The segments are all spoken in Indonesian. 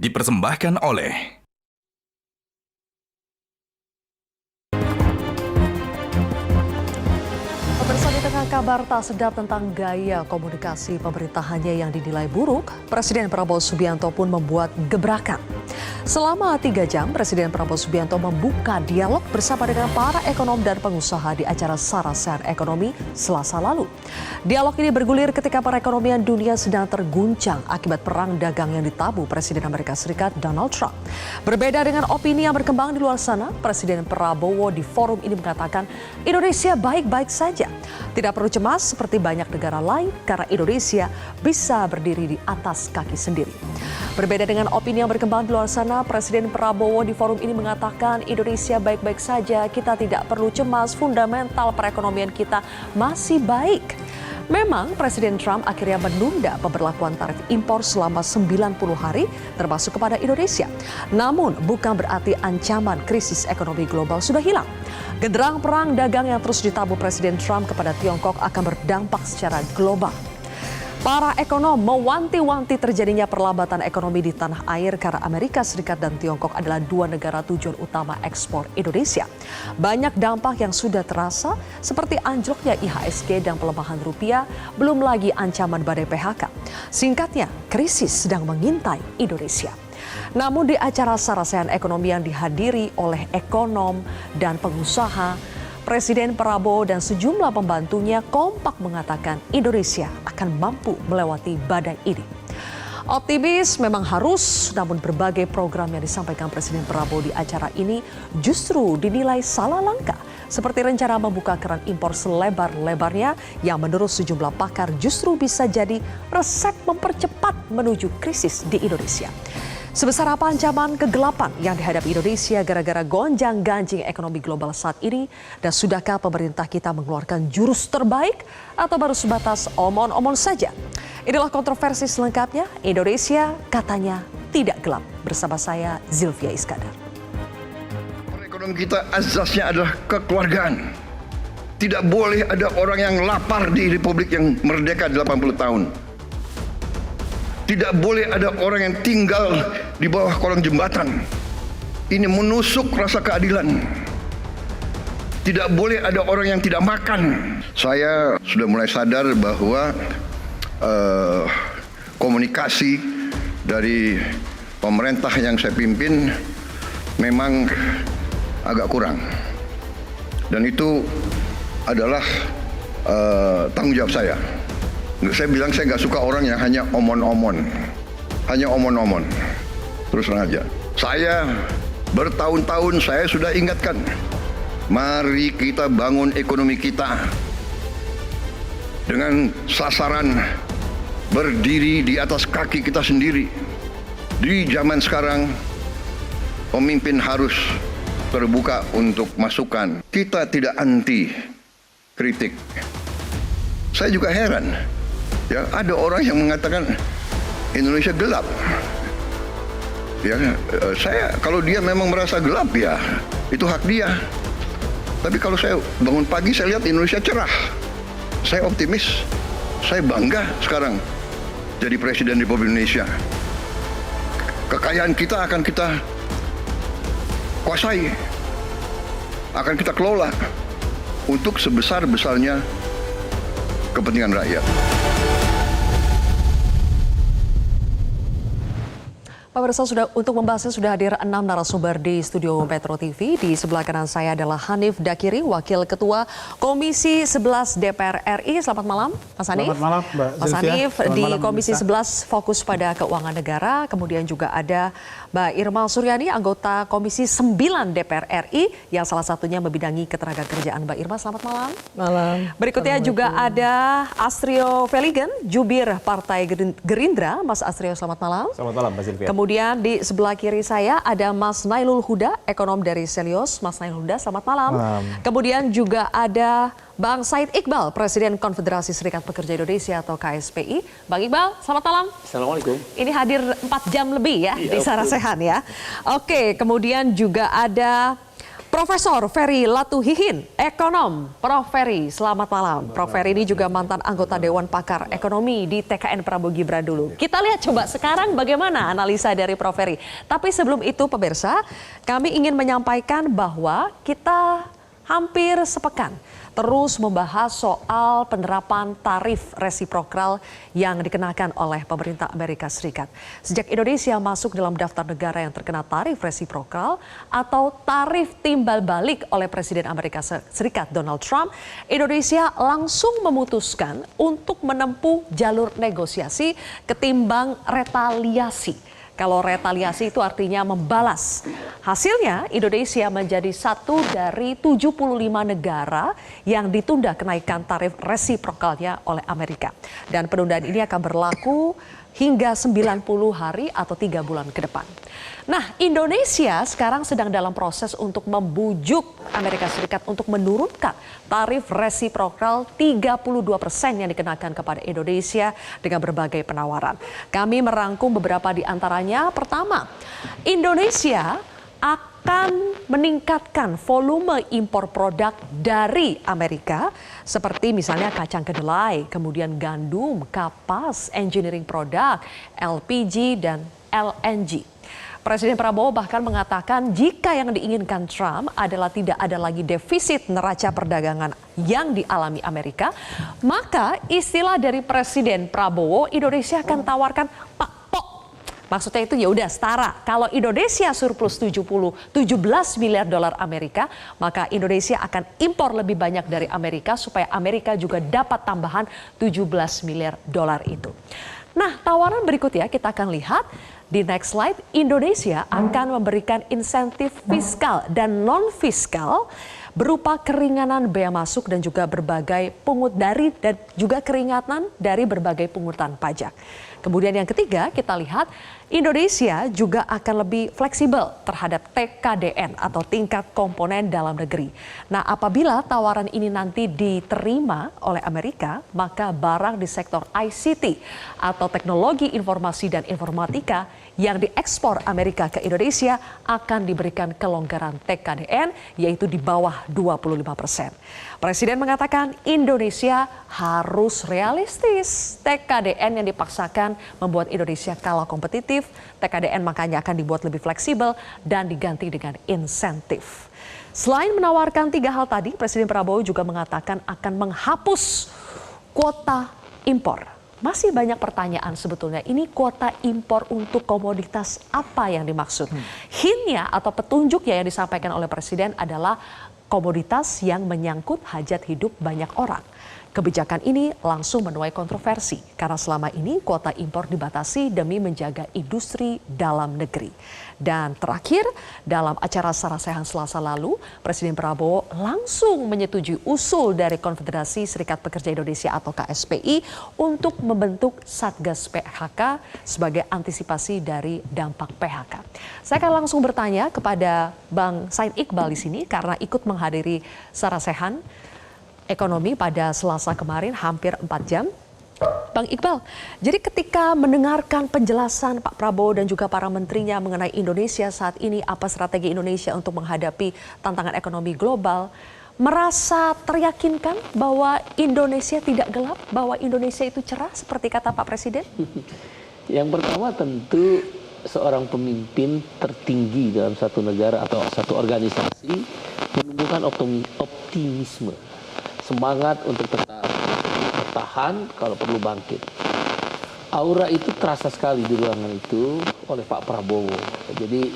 dipersembahkan oleh Pemirsa, di tengah kabar tak sedap tentang gaya komunikasi pemerintahannya yang dinilai buruk, Presiden Prabowo Subianto pun membuat gebrakan. Selama 3 jam, Presiden Prabowo Subianto membuka dialog bersama dengan para ekonom dan pengusaha di acara Sarasehan Ekonomi Selasa lalu. Dialog ini bergulir ketika perekonomian dunia sedang terguncang akibat perang dagang yang ditabuh Presiden Amerika Serikat Donald Trump. Berbeda dengan opini yang berkembang di luar sana, Presiden Prabowo di forum ini mengatakan Indonesia baik-baik saja. Tidak perlu cemas seperti banyak negara lain karena Indonesia bisa berdiri di atas kaki sendiri. Berbeda dengan opini yang berkembang di luar sana, Presiden Prabowo di forum ini mengatakan Indonesia baik-baik saja, kita tidak perlu cemas, fundamental perekonomian kita masih baik. Memang Presiden Trump akhirnya menunda pemberlakuan tarif impor selama 90 hari termasuk kepada Indonesia. Namun bukan berarti ancaman krisis ekonomi global sudah hilang. Genderang perang dagang yang terus ditabuh Presiden Trump kepada Tiongkok akan berdampak secara global. Para ekonom mewanti-wanti terjadinya perlambatan ekonomi di tanah air karena Amerika Serikat dan Tiongkok adalah 2 negara tujuan utama ekspor Indonesia. Banyak dampak yang sudah terasa seperti anjloknya IHSG dan pelemahan rupiah, belum lagi ancaman badai PHK. Singkatnya, krisis sedang mengintai Indonesia. Namun di acara Sarasehan Ekonomi yang dihadiri oleh ekonom dan pengusaha, Presiden Prabowo dan sejumlah pembantunya kompak mengatakan Indonesia akan mampu melewati badai ini. Optimis memang harus, namun berbagai program yang disampaikan Presiden Prabowo di acara ini justru dinilai salah langkah. Seperti rencana membuka keran impor selebar-lebarnya yang menurut sejumlah pakar justru bisa jadi resep mempercepat menuju krisis di Indonesia. Sebesar apa ancaman kegelapan yang dihadapi Indonesia gara-gara gonjang-ganjing ekonomi global saat ini? Dan sudahkah pemerintah kita mengeluarkan jurus terbaik atau baru sebatas omon-omon saja? Inilah kontroversi selengkapnya. Indonesia katanya tidak gelap. Bersama saya Zilvia Iskandar. Ekonomi kita azasnya adalah kekeluargaan. Tidak boleh ada orang yang lapar di Republik yang merdeka 80 tahun. Tidak boleh ada orang yang tinggal di bawah kolong jembatan. Ini menusuk rasa keadilan. Tidak boleh ada orang yang tidak makan. Saya sudah mulai sadar bahwa komunikasi dari pemerintah yang saya pimpin memang agak kurang. Dan itu adalah tanggung jawab saya. Saya bilang saya nggak suka orang yang hanya omon-omon. Hanya omon-omon. Terus terang aja. Saya bertahun-tahun saya sudah ingatkan. Mari kita bangun ekonomi kita. Dengan sasaran berdiri di atas kaki kita sendiri. Di zaman sekarang, pemimpin harus terbuka untuk masukan. Kita tidak anti kritik. Saya juga heran. Ya, ada orang yang mengatakan Indonesia gelap. Ya, saya kalau dia memang merasa gelap ya itu hak dia. Tapi kalau saya bangun pagi saya lihat Indonesia cerah. Saya optimis. Saya bangga sekarang jadi Presiden Republik Indonesia. Kekayaan kita akan kita kuasai. Akan kita kelola untuk sebesar-besarnya kepentingan rakyat. Pemirsa, untuk membahasnya sudah hadir 6 narasumber di studio Metro TV. Di sebelah kanan saya adalah Hanif Dakiri, Wakil Ketua Komisi 11 DPR RI. Selamat malam, Mas Hanif. Selamat malam, Mbak Mas Zilvia. Hanif Selamat di malam, Komisi Mbak. 11 fokus pada keuangan negara. Kemudian juga ada Mbak Irma Suryani, anggota Komisi 9 DPR RI, yang salah satunya membidangi ketenagakerjaan. Mbak Irma, selamat malam. Malam. Berikutnya juga ada Astrio Veligen, jubir Partai Gerindra. Mas Astrio, selamat malam. Selamat malam, Mbak Zilvia. Kemudian di sebelah kiri saya ada Mas Nailul Huda, ekonom dari Selios. Mas Nailul Huda, selamat malam. Malam. Kemudian juga ada Bang Said Iqbal, Presiden Konfederasi Serikat Pekerja Indonesia atau KSPI. Bang Iqbal, selamat malam. Assalamualaikum. Ini hadir 4 jam lebih ya Iya, di Sarasehan ya. Oke, kemudian juga ada Profesor Ferry Latuhihin, ekonom. Prof. Ferry, selamat malam. Prof. Ferry ini juga mantan anggota Dewan Pakar Ekonomi di TKN Prabowo Gibran dulu. Kita lihat coba sekarang bagaimana analisa dari Prof. Ferry. Tapi sebelum itu pemirsa, kami ingin menyampaikan bahwa kita hampir sepekan terus membahas soal penerapan tarif resiprokal yang dikenakan oleh pemerintah Amerika Serikat. Sejak Indonesia masuk dalam daftar negara yang terkena tarif resiprokal atau tarif timbal balik oleh Presiden Amerika Serikat Donald Trump, Indonesia langsung memutuskan untuk menempuh jalur negosiasi ketimbang retaliasi. Kalau retaliasi itu artinya membalas. Hasilnya Indonesia menjadi satu dari 75 negara yang ditunda kenaikan tarif resiprokalnya oleh Amerika. Dan penundaan ini akan berlaku hingga 90 hari atau 3 bulan ke depan. Nah, Indonesia sekarang sedang dalam proses untuk membujuk Amerika Serikat untuk menurunkan tarif resiprokal 32% yang dikenakan kepada Indonesia dengan berbagai penawaran. Kami merangkum beberapa di antaranya. Pertama, Indonesia akan meningkatkan volume impor produk dari Amerika seperti misalnya kacang kedelai, kemudian gandum, kapas, engineering product, LPG, dan LNG. Presiden Prabowo bahkan mengatakan jika yang diinginkan Trump adalah tidak ada lagi defisit neraca perdagangan yang dialami Amerika, maka istilah dari Presiden Prabowo, Indonesia akan tawarkan Pak Pok. Maksudnya itu ya udah setara. Kalau Indonesia surplus 17 miliar dolar Amerika, maka Indonesia akan impor lebih banyak dari Amerika supaya Amerika juga dapat tambahan 17 miliar dolar itu. Nah, tawaran berikutnya kita akan lihat di next slide. Indonesia akan memberikan insentif fiskal dan non-fiskal berupa keringanan bea masuk dan juga berbagai pungut dari dan juga keringanan dari berbagai pungutan pajak. Kemudian yang ketiga kita lihat Indonesia juga akan lebih fleksibel terhadap TKDN atau tingkat komponen dalam negeri. Nah, apabila tawaran ini nanti diterima oleh Amerika, maka barang di sektor ICT atau teknologi informasi dan informatika yang diekspor Amerika ke Indonesia akan diberikan kelonggaran TKDN yaitu di bawah 25%. Presiden mengatakan Indonesia harus realistis. TKDN yang dipaksakan membuat Indonesia kalah kompetitif. TKDN makanya akan dibuat lebih fleksibel dan diganti dengan insentif. Selain menawarkan 3 hal tadi, Presiden Prabowo juga mengatakan akan menghapus kuota impor. Masih banyak pertanyaan sebetulnya, ini kuota impor untuk komoditas apa yang dimaksud? Hintnya atau petunjuknya yang disampaikan oleh Presiden adalah komoditas yang menyangkut hajat hidup banyak orang. Kebijakan ini langsung menuai kontroversi karena selama ini kuota impor dibatasi demi menjaga industri dalam negeri. Dan terakhir, dalam acara Sarasehan Selasa lalu, Presiden Prabowo langsung menyetujui usul dari Konfederasi Serikat Pekerja Indonesia atau KSPI untuk membentuk Satgas PHK sebagai antisipasi dari dampak PHK. Saya akan langsung bertanya kepada Bang Said Iqbal di sini karena ikut menghadiri Sarasehan Ekonomi pada Selasa kemarin hampir 4 jam. Bang Iqbal, jadi ketika mendengarkan penjelasan Pak Prabowo dan juga para menterinya mengenai Indonesia saat ini, apa strategi Indonesia untuk menghadapi tantangan ekonomi global, merasa teryakinkan bahwa Indonesia tidak gelap, bahwa Indonesia itu cerah seperti kata Pak Presiden? Yang pertama tentu seorang pemimpin tertinggi dalam satu negara atau satu organisasi menunjukkan optimisme. Semangat untuk tetap bertahan kalau perlu bangkit. Aura itu terasa sekali di ruangan itu oleh Pak Prabowo. Jadi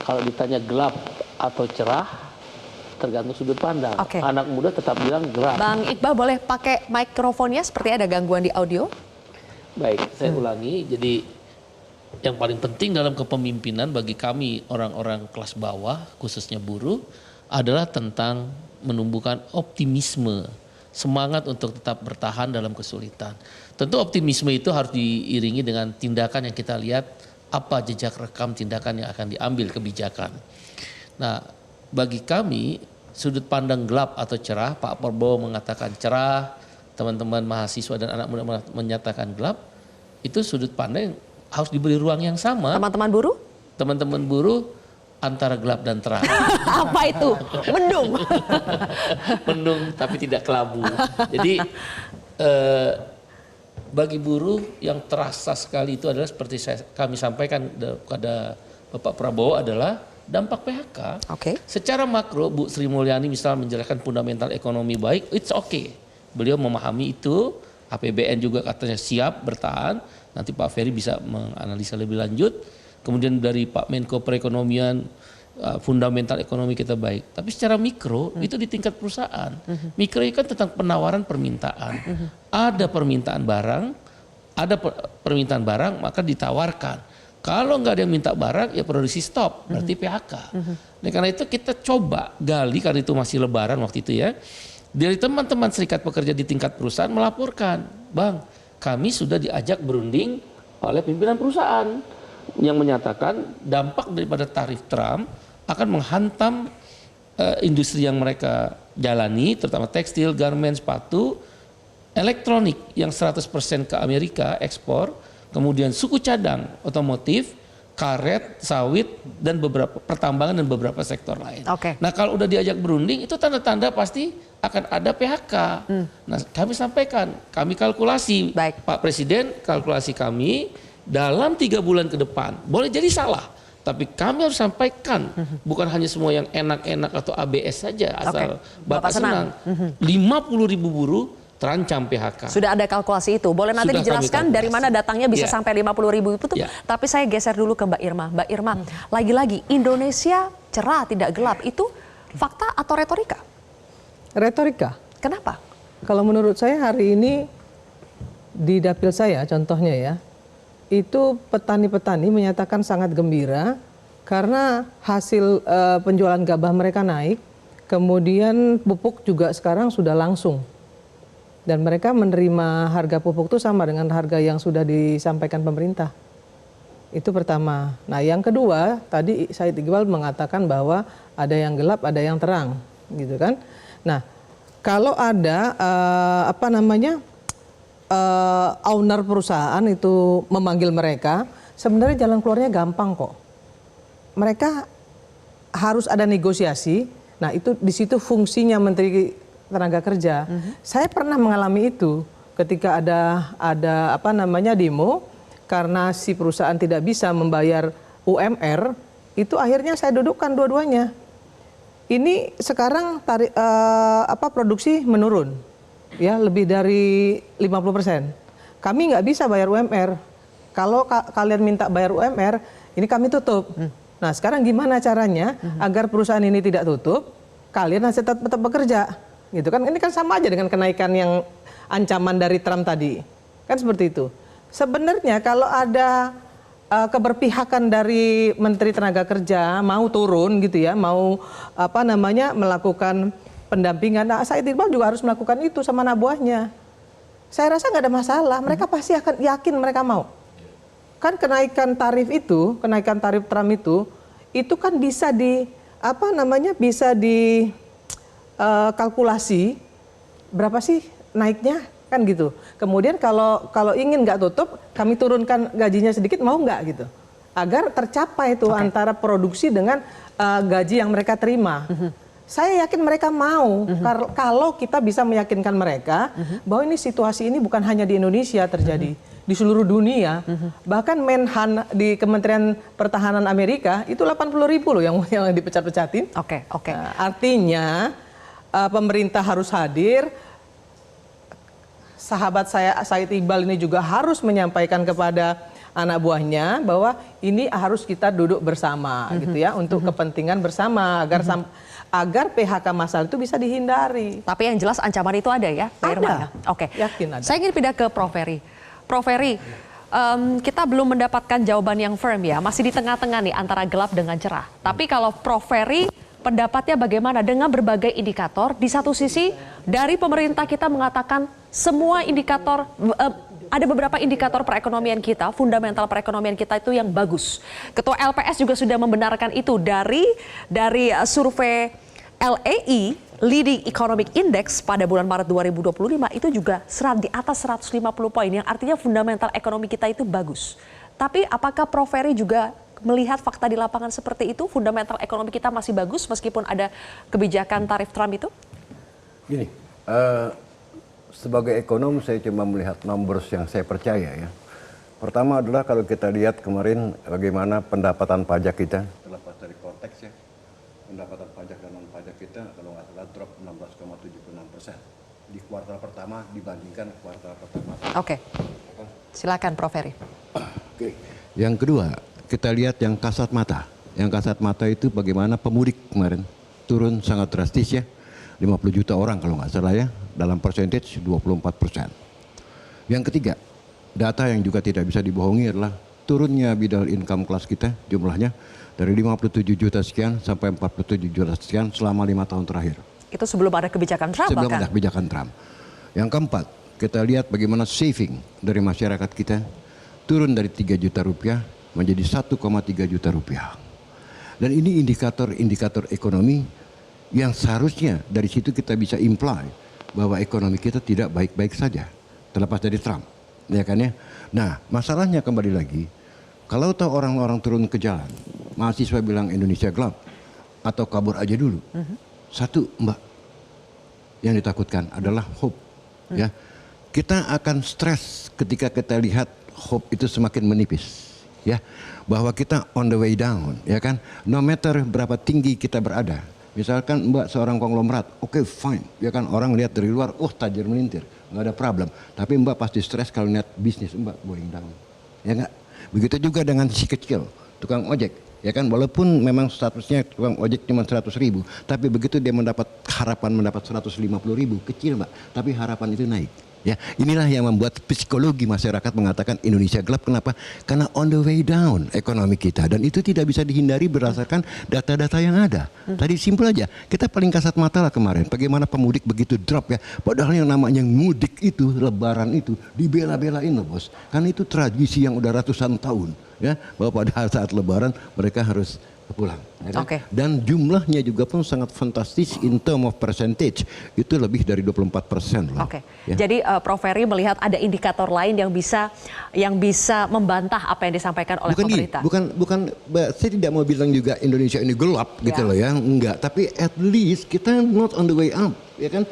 kalau ditanya gelap atau cerah, tergantung sudut pandang. Oke. Anak muda tetap bilang gelap. Bang Iqbal boleh pakai mikrofonnya seperti ada gangguan di audio? Baik, saya ulangi. Jadi yang paling penting dalam kepemimpinan bagi kami orang-orang kelas bawah, khususnya buruh, adalah tentang menumbuhkan optimisme, semangat untuk tetap bertahan dalam kesulitan. Tentu optimisme itu harus diiringi dengan tindakan yang kita lihat apa jejak rekam tindakan yang akan diambil kebijakan. Nah, bagi kami sudut pandang gelap atau cerah, Pak Prabowo mengatakan cerah, teman-teman mahasiswa dan anak muda menyatakan gelap, itu sudut pandang harus diberi ruang yang sama. Teman-teman buruh? Teman-teman buruh antara gelap dan terang. Apa itu? Mendung. Mendung tapi tidak kelabu. Jadi bagi buruh yang terasa sekali itu adalah seperti kami sampaikan kepada Bapak Prabowo adalah dampak PHK. Oke. Secara makro Bu Sri Mulyani misalnya menjelaskan fundamental ekonomi baik, it's okay. Beliau memahami itu, APBN juga katanya siap bertahan. Nanti Pak Ferry bisa menganalisa lebih lanjut. Kemudian dari Pak Menko Perekonomian, fundamental ekonomi kita baik. Tapi secara mikro itu di tingkat perusahaan. Mikro itu kan tentang penawaran permintaan. Ada permintaan barang, maka ditawarkan. Kalau nggak ada yang minta barang, ya produksi stop, berarti PHK. Nah, karena itu kita coba gali, karena itu masih lebaran waktu itu ya. Dari teman-teman serikat pekerja di tingkat perusahaan melaporkan, Bang, kami sudah diajak berunding oleh pimpinan perusahaan yang menyatakan dampak daripada tarif Trump akan menghantam industri yang mereka jalani, terutama tekstil, garmen, sepatu, elektronik yang 100% ke Amerika ekspor, kemudian suku cadang, otomotif, karet, sawit, dan beberapa pertambangan dan beberapa sektor lain. Oke. Nah kalau udah diajak berunding itu tanda-tanda pasti akan ada PHK. Nah kami sampaikan, kami kalkulasi, Baik. Pak Presiden kalkulasi kami dalam 3 bulan ke depan. Boleh jadi salah, tapi kami harus sampaikan bukan hanya semua yang enak-enak atau ABS saja asal Bapak senang. 50.000 buruh terancam PHK. Sudah ada kalkulasi itu. Boleh nanti Sudah dijelaskan dari mana datangnya bisa Ya. sampai 50.000 itu tuh. Ya. Tapi saya geser dulu ke Mbak Irma. Mbak Irma, lagi-lagi Indonesia cerah tidak gelap itu fakta atau retorika? Retorika. Kenapa? Kalau menurut saya hari ini di dapil saya contohnya ya, itu petani-petani menyatakan sangat gembira karena hasil penjualan gabah mereka naik, kemudian pupuk juga sekarang sudah langsung. Dan mereka menerima harga pupuk itu sama dengan harga yang sudah disampaikan pemerintah. Itu pertama. Nah yang kedua, tadi Said Iqbal mengatakan bahwa ada yang gelap, ada yang terang, gitu kan. Nah kalau ada owner perusahaan itu memanggil mereka, sebenarnya jalan keluarnya gampang kok. Mereka harus ada negosiasi. Nah, itu di situ fungsinya Menteri Tenaga Kerja. Saya pernah mengalami itu ketika ada demo karena si perusahaan tidak bisa membayar UMR, itu akhirnya saya dudukkan dua-duanya. Ini sekarang produksi menurun. Ya, lebih dari 50%. Kami nggak bisa bayar UMR. Kalau kalian minta bayar UMR, ini kami tutup. Nah, sekarang gimana caranya agar perusahaan ini tidak tutup? Kalian harus tetap bekerja, gitu kan? Ini kan sama aja dengan kenaikan yang ancaman dari Trump tadi, kan seperti itu. Sebenarnya kalau ada keberpihakan dari Menteri Tenaga Kerja mau turun, gitu ya, mau melakukan pendampingan. Nah, Said Iqbal juga harus melakukan itu sama anak buahnya. Saya rasa nggak ada masalah. Mereka pasti akan yakin mereka mau. Kan kenaikan tarif Trump itu kan bisa kalkulasi berapa sih naiknya kan gitu. Kemudian kalau ingin nggak tutup, kami turunkan gajinya sedikit, mau nggak gitu. Agar tercapai itu antara produksi dengan gaji yang mereka terima. Saya yakin mereka mau kalau kita bisa meyakinkan mereka bahwa ini situasi ini bukan hanya di Indonesia terjadi, di seluruh dunia. Bahkan Menhan di Kementerian Pertahanan Amerika itu 80.000 loh yang dipecat-pecatin. Oke. Nah, artinya pemerintah harus hadir. Sahabat saya Said Iqbal ini juga harus menyampaikan kepada anak buahnya bahwa ini harus kita duduk bersama gitu ya untuk kepentingan bersama agar PHK massal itu bisa dihindari. Tapi yang jelas ancaman itu ada ya, Pak Irma? Ada. Oke. Yakin ada. Saya ingin pindah ke Prof. Ferry. Prof. Ferry, kita belum mendapatkan jawaban yang firm ya, masih di tengah-tengah nih antara gelap dengan cerah. Tapi kalau Prof. Ferry pendapatnya bagaimana dengan berbagai indikator? Di satu sisi dari pemerintah kita mengatakan semua indikator, ada beberapa indikator perekonomian kita, fundamental perekonomian kita itu yang bagus. Ketua LPS juga sudah membenarkan itu dari survei LEI, Leading Economic Index pada bulan Maret 2025 itu juga di atas 150 poin, yang artinya fundamental ekonomi kita itu bagus. Tapi apakah Prof. Ferry juga melihat fakta di lapangan seperti itu, fundamental ekonomi kita masih bagus meskipun ada kebijakan tarif Trump itu? Gini, sebagai ekonom saya cuma melihat numbers yang saya percaya ya. Pertama adalah kalau kita lihat kemarin bagaimana pendapatan pajak kita terlepas dari konteks ya, pendapatan pajak dan non pajak kita kalau nggak salah drop 16,76% di kuartal pertama dibandingkan kuartal pertama. Oke, silakan Prof. Ferry. Oke. Yang kedua, kita lihat yang kasat mata. Yang kasat mata itu bagaimana pemudik kemarin turun sangat drastis ya, 50 juta orang kalau nggak salah ya, dalam percentage 24%. Yang ketiga, data yang juga tidak bisa dibohongi adalah turunnya middle income class kita jumlahnya dari 57 juta sekian sampai 47 juta sekian selama 5 tahun terakhir. Itu sebelum ada kebijakan Trump Sebelum bahkan. ada kebijakan Trump. Yang keempat, kita lihat bagaimana saving dari masyarakat kita turun dari 3 juta rupiah menjadi 1,3 juta rupiah. Dan ini indikator-indikator ekonomi yang seharusnya dari situ kita bisa imply bahwa ekonomi kita tidak baik-baik saja terlepas dari Trump, ya kan ya. Nah, masalahnya kembali lagi, kalau tahu orang-orang turun ke jalan, mahasiswa bilang Indonesia gelap atau kabur aja dulu. Satu, Mbak, yang ditakutkan adalah hope, ya. Kita akan stres ketika kita lihat hope itu semakin menipis, ya, bahwa kita on the way down, ya kan. No matter berapa tinggi kita berada. Misalkan Mbak seorang konglomerat, oke, fine, ya kan, orang lihat dari luar, oh tajir melintir, nggak ada problem. Tapi Mbak pasti stres kalau lihat bisnis Mbak going down, ya nggak? Begitu juga dengan si kecil, tukang ojek, ya kan, walaupun memang statusnya tukang ojek cuma 100.000, tapi begitu dia mendapat harapan mendapat 150.000, kecil Mbak, tapi harapan itu naik. Ya, inilah yang membuat psikologi masyarakat mengatakan Indonesia gelap. Kenapa? Karena on the way down ekonomi kita, dan itu tidak bisa dihindari berdasarkan data-data yang ada. Tadi simpel aja, kita paling kasat mata lah kemarin, bagaimana pemudik begitu drop ya. Padahal yang namanya mudik itu, lebaran itu dibela-belain loh bos. Karena itu tradisi yang udah ratusan tahun ya, bahwa pada saat lebaran mereka harus pulang, ya kan? Dan jumlahnya juga pun sangat fantastis in term of percentage, itu lebih dari 24% loh. Ya. Jadi Prof. Ferry melihat ada indikator lain yang bisa membantah apa yang disampaikan oleh pemerintah. Bukan, saya tidak mau bilang juga Indonesia ini gelap gitu loh ya, enggak. Tapi at least kita not on the way up, ya kan?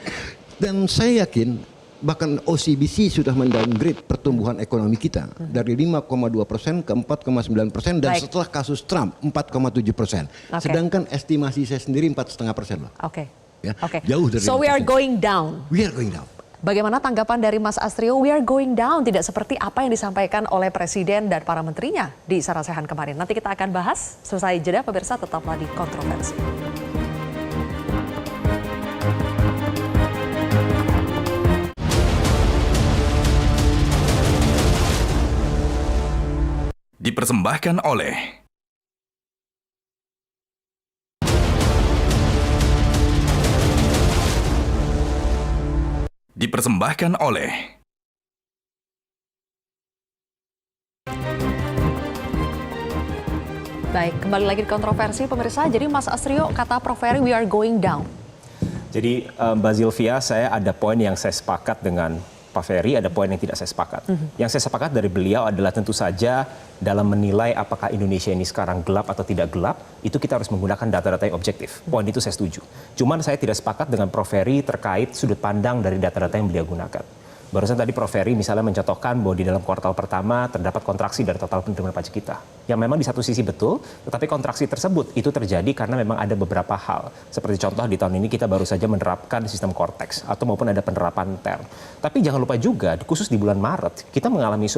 Dan saya yakin bahkan OCBC sudah mendowngrade pertumbuhan ekonomi kita dari 5,2% ke 4,9%, dan setelah kasus Trump 4,7%. Sedangkan estimasi saya sendiri 4,5% loh. Ya, jauh dari. So we are going down. We are going down. Bagaimana tanggapan dari Mas Astrio? We are going down, tidak seperti apa yang disampaikan oleh Presiden dan para menterinya di Sarasehan kemarin. Nanti kita akan bahas selesai jeda, pemirsa, tetaplah di Kontroversi. Dipersembahkan oleh Baik, kembali lagi di Kontroversi, pemirsa. Jadi Mas Astrio, kata Prof. Ferry, we are going down. Jadi Mbak Zilvia, saya ada poin yang saya sepakat dengan Pak Ferry, ada poin yang tidak saya sepakat. Yang saya sepakat dari beliau adalah tentu saja dalam menilai apakah Indonesia ini sekarang gelap atau tidak gelap, itu kita harus menggunakan data-data yang objektif. Poin itu saya setuju. Cuman saya tidak sepakat dengan Prof. Ferry terkait sudut pandang dari data-data yang beliau gunakan. Barusan tadi Prof. Ferry misalnya mencontohkan bahwa di dalam kuartal pertama terdapat kontraksi dari total penerimaan pajak kita. Yang memang di satu sisi betul, tetapi kontraksi tersebut itu terjadi karena memang ada beberapa hal. Seperti contoh di tahun ini kita baru saja menerapkan sistem Cortex atau maupun ada penerapan TER. Tapi jangan lupa juga, khusus di bulan Maret, kita mengalami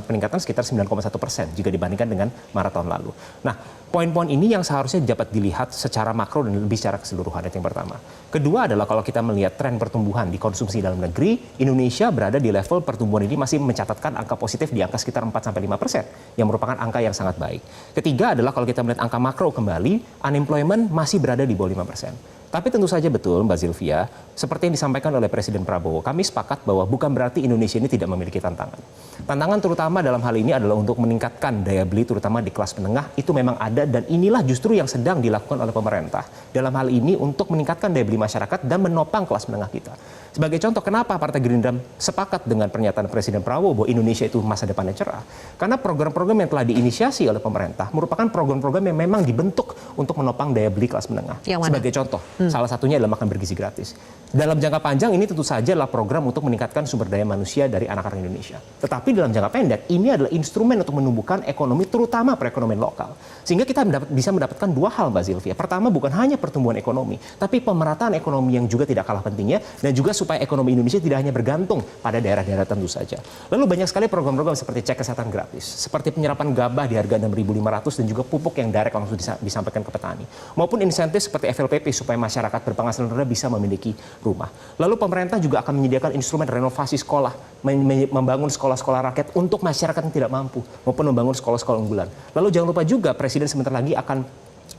peningkatan sekitar 9,1% jika dibandingkan dengan Maret tahun lalu. Nah, poin-poin ini yang seharusnya dapat dilihat secara makro dan lebih secara keseluruhan, itu yang pertama. Kedua adalah kalau kita melihat tren pertumbuhan di konsumsi dalam negeri, Indonesia berada di level pertumbuhan ini masih mencatatkan angka positif di angka sekitar 4-5%, yang merupakan angka yang sangat baik. Ketiga adalah kalau kita melihat angka makro kembali, unemployment masih berada di bawah 5%. Tapi tentu saja betul Mbak Zilvia, seperti yang disampaikan oleh Presiden Prabowo, kami sepakat bahwa bukan berarti Indonesia ini tidak memiliki tantangan. Tantangan terutama dalam hal ini adalah untuk meningkatkan daya beli terutama di kelas menengah, itu memang ada, dan inilah justru yang sedang dilakukan oleh pemerintah. Dalam hal ini untuk meningkatkan daya beli masyarakat dan menopang kelas menengah kita. Sebagai contoh, kenapa Partai Gerindra sepakat dengan pernyataan Presiden Prabowo bahwa Indonesia itu masa depannya cerah? Karena program-program yang telah diinisiasi oleh pemerintah merupakan program-program yang memang dibentuk untuk menopang daya beli kelas menengah. Sebagai contoh, salah satunya adalah makan bergizi gratis. Dalam jangka panjang ini tentu saja adalah program untuk meningkatkan sumber daya manusia dari anak-anak Indonesia. Tetapi dalam jangka pendek, ini adalah instrumen untuk menumbuhkan ekonomi, terutama perekonomian lokal. Sehingga kita bisa mendapatkan dua hal, Mbak Zilvia. Pertama, bukan hanya pertumbuhan ekonomi, tapi pemerataan ekonomi yang juga tidak kalah pentingnya, dan juga supaya ekonomi Indonesia tidak hanya bergantung pada daerah-daerah tentu saja. Lalu banyak sekali program-program seperti cek kesehatan gratis, seperti penyerapan gabah di harga 6.500 dan juga pupuk yang direct langsung disampaikan ke petani, maupun insentif seperti FLPP supaya masyarakat berpenghasilan rendah bisa memiliki rumah. Lalu pemerintah juga akan menyediakan instrumen renovasi sekolah, membangun sekolah-sekolah rakyat untuk masyarakat yang tidak mampu, maupun membangun sekolah-sekolah unggulan. Lalu jangan lupa juga Presiden sebentar lagi